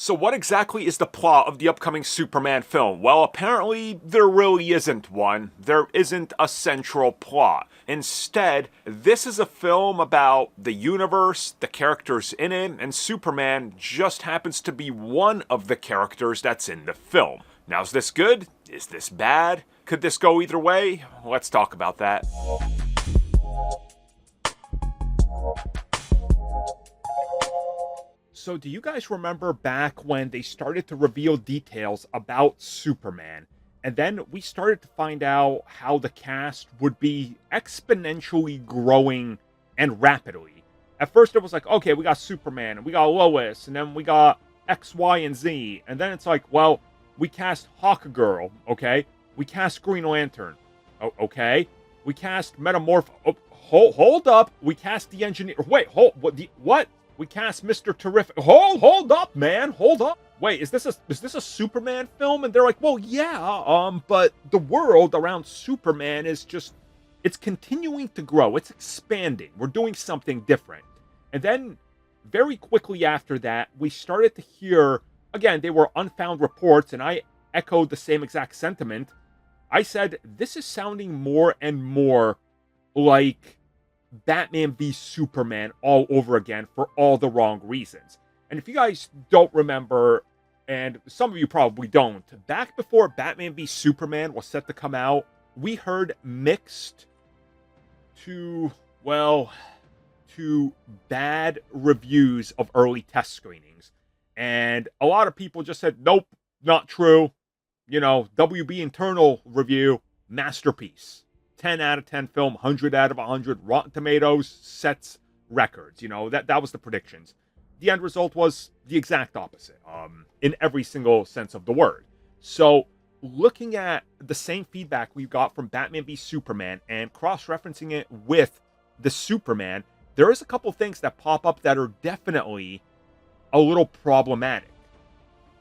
So what exactly is the plot of the upcoming Superman film? Well, apparently there really isn't one. There isn't a central plot. Instead, this is a film about the universe, the characters in it, and Superman just happens to be one of the characters that's in the film. Now, is this good? Is this bad? Could this go either way? Let's talk about that. So do you guys remember back when they started to reveal details about Superman? And then we started to find out how the cast would be exponentially growing and rapidly. At first it was like, okay, we got Superman, and we got Lois, and then we got X, Y, and Z. And then it's like, well, we cast Hawkgirl, okay? We cast Green Lantern, okay? We cast Metamorpho. Oh, hold up. We cast the Engineer. Wait, what? We cast Mr. Terrific. Hold up, man. Hold up. Wait, is this a Superman film? And they're like, well, yeah, but the world around Superman is just, it's continuing to grow. It's expanding. We're doing something different. And then very quickly after that, we started to hear, again, they were unfound reports, and I echoed the same exact sentiment. I said, this is sounding more and more like Batman v Superman all over again for all the wrong reasons. And if you guys don't remember, and some of you probably don't, back before Batman v Superman was set to come out, we heard mixed to bad reviews of early test screenings. And a lot of people just said, nope, not true. You know, WB internal review, masterpiece. 10 out of 10 film, 100 out of 100. Rotten Tomatoes sets records. You know, that was the predictions. The end result was the exact opposite, in every single sense of the word. So, looking at the same feedback we got from Batman v Superman and cross-referencing it with the Superman, there is a couple things that pop up that are definitely a little problematic.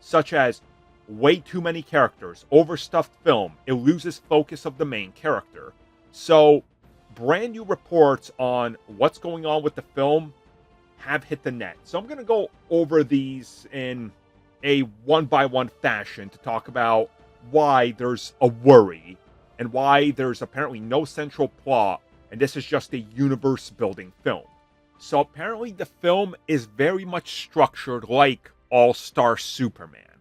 Such as way too many characters, overstuffed film, it loses focus of the main character. So, brand new reports on what's going on with the film have hit the net. So I'm going to go over these in a one-by-one fashion to talk about why there's a worry and why there's apparently no central plot, and this is just a universe-building film. So apparently the film is very much structured like All-Star Superman.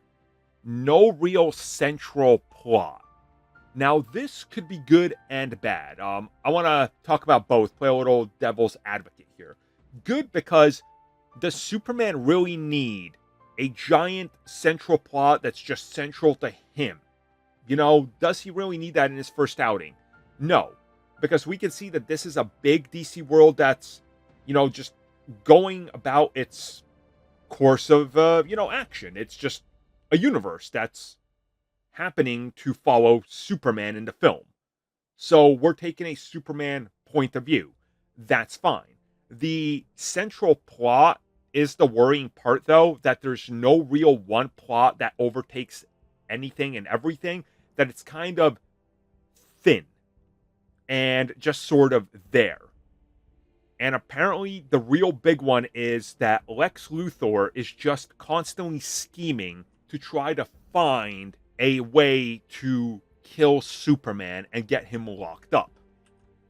No real central plot. Now, this could be good and bad. I want to talk about both, play a little devil's advocate here. Good because does Superman really need a giant central plot that's just central to him? You know, does he really need that in his first outing? No, because we can see that this is a big DC world that's, you know, just going about its course of, action. It's just a universe that's happening to follow Superman in the film. So we're taking a Superman point of view. That's fine. The central plot is the worrying part, though, that there's no real one plot that overtakes anything and everything, that it's kind of thin and just sort of there. And apparently the real big one is that Lex Luthor is just constantly scheming to try to find a way to kill Superman and get him locked up.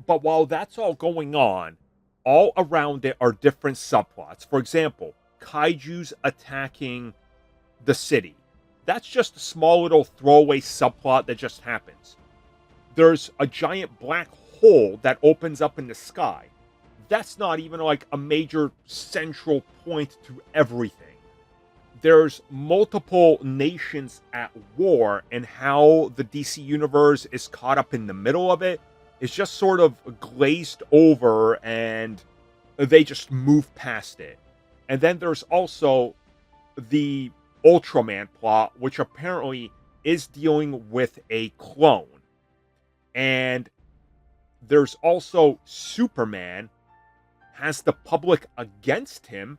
But while that's all going on, all around it are different subplots. For example, kaijus attacking the city. That's just a small little throwaway subplot that just happens. There's a giant black hole that opens up in the sky. That's not even like a major central point to everything. There's multiple nations at war, and how the DC universe is caught up in the middle of it is just sort of glazed over, and they just move past it. And then there's also the Ultraman plot, which apparently is dealing with a clone. And there's also Superman has the public against him,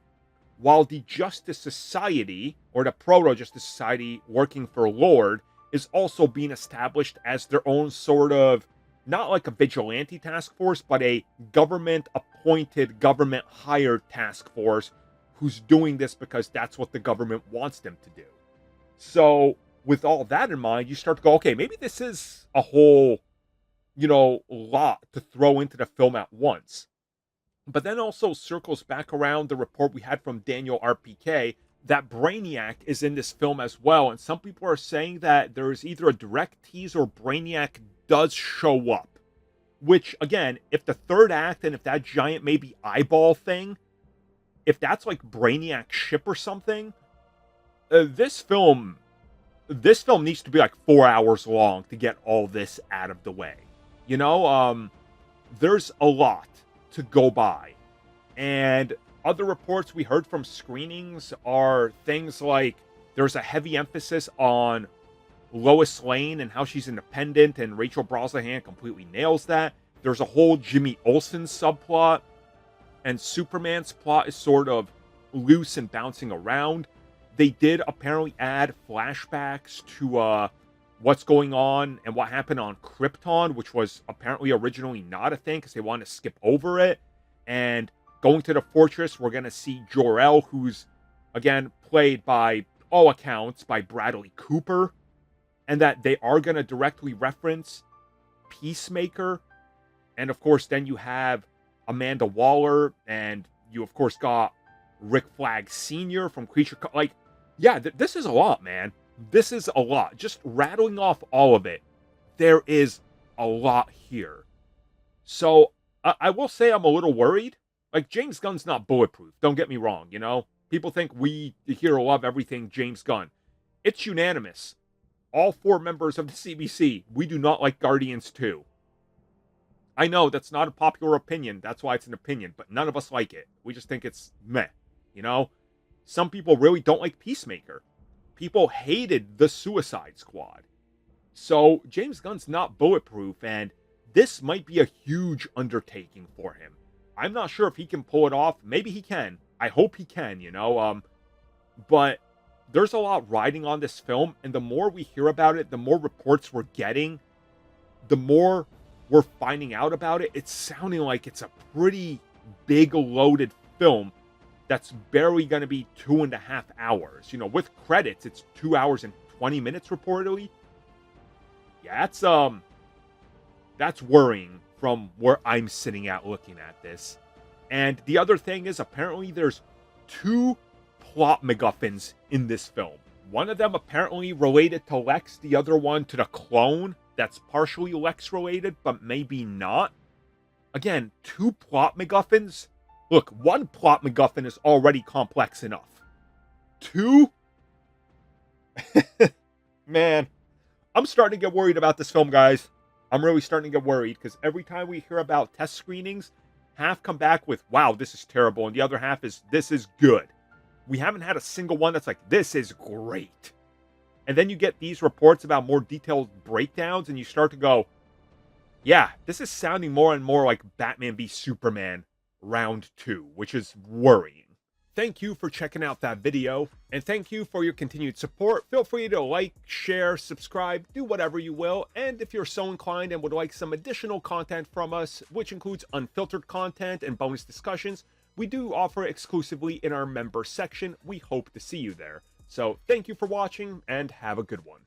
while the Justice Society, or the Proto-Justice Society working for Lord, is also being established as their own sort of, not like a vigilante task force, but a government-appointed, government-hired task force who's doing this because that's what the government wants them to do. So with all that in mind, you start to go, okay, maybe this is a whole, lot to throw into the film at once. But then also circles back around the report we had from Daniel RPK that Brainiac is in this film as well. And some people are saying that there is either a direct tease or Brainiac does show up. Which, again, if the third act and if that giant maybe eyeball thing, if that's like Brainiac's ship or something, this film needs to be like 4 hours long to get all this out of the way. There's a lot to go by. And other reports we heard from screenings are things like there's a heavy emphasis on Lois Lane and how she's independent, and Rachel Brosnahan completely nails that. There's a whole Jimmy Olsen subplot, and Superman's plot is sort of loose and bouncing around. They did apparently add flashbacks to what's going on and what happened on Krypton, which was apparently originally not a thing because they wanted to skip over it. And going to the fortress, we're going to see Jor-El, who's, again, played by all accounts by Bradley Cooper, and that they are going to directly reference Peacemaker. And, of course, then you have Amanda Waller, and you, of course, got Rick Flag Sr. from Creature... this is a lot, man. This is a lot. Just rattling off all of it, there is a lot here. So, I will say I'm a little worried. Like, James Gunn's not bulletproof. Don't get me wrong, People think we here love everything James Gunn. It's unanimous. All 4 members of the CBC, we do not like Guardians 2. I know that's not a popular opinion. That's why it's an opinion. But none of us like it. We just think it's meh. Some people really don't like Peacemaker. People hated the Suicide Squad. So James Gunn's not bulletproof, and this might be a huge undertaking for him. I'm not sure if he can pull it off. Maybe he can. I hope he can, But there's a lot riding on this film, and the more we hear about it, the more reports we're getting, the more we're finding out about it. It's sounding like it's a pretty big loaded film that's barely going to be 2.5 hours. With credits, it's 2 hours and 20 minutes reportedly. Yeah, that's worrying from where I'm sitting at looking at this. And the other thing is, apparently there's 2 plot MacGuffins in this film. One of them apparently related to Lex, the other one to the clone that's partially Lex related, but maybe not. Again, 2 plot MacGuffins. Look, 1 plot MacGuffin is already complex enough. 2? Man, I'm starting to get worried about this film, guys. I'm really starting to get worried, because every time we hear about test screenings, half come back with, wow, this is terrible, and the other half is, this is good. We haven't had a single one that's like, this is great. And then you get these reports about more detailed breakdowns, and you start to go, yeah, this is sounding more and more like Batman v Superman Round 2, which is worrying. Thank you for checking out that video, and thank you for your continued support. Feel free to like, share, subscribe, do whatever you will, and if you're so inclined and would like some additional content from us, which includes unfiltered content and bonus discussions, we do offer exclusively in our member section. We hope to see you there. So thank you for watching, and have a good one.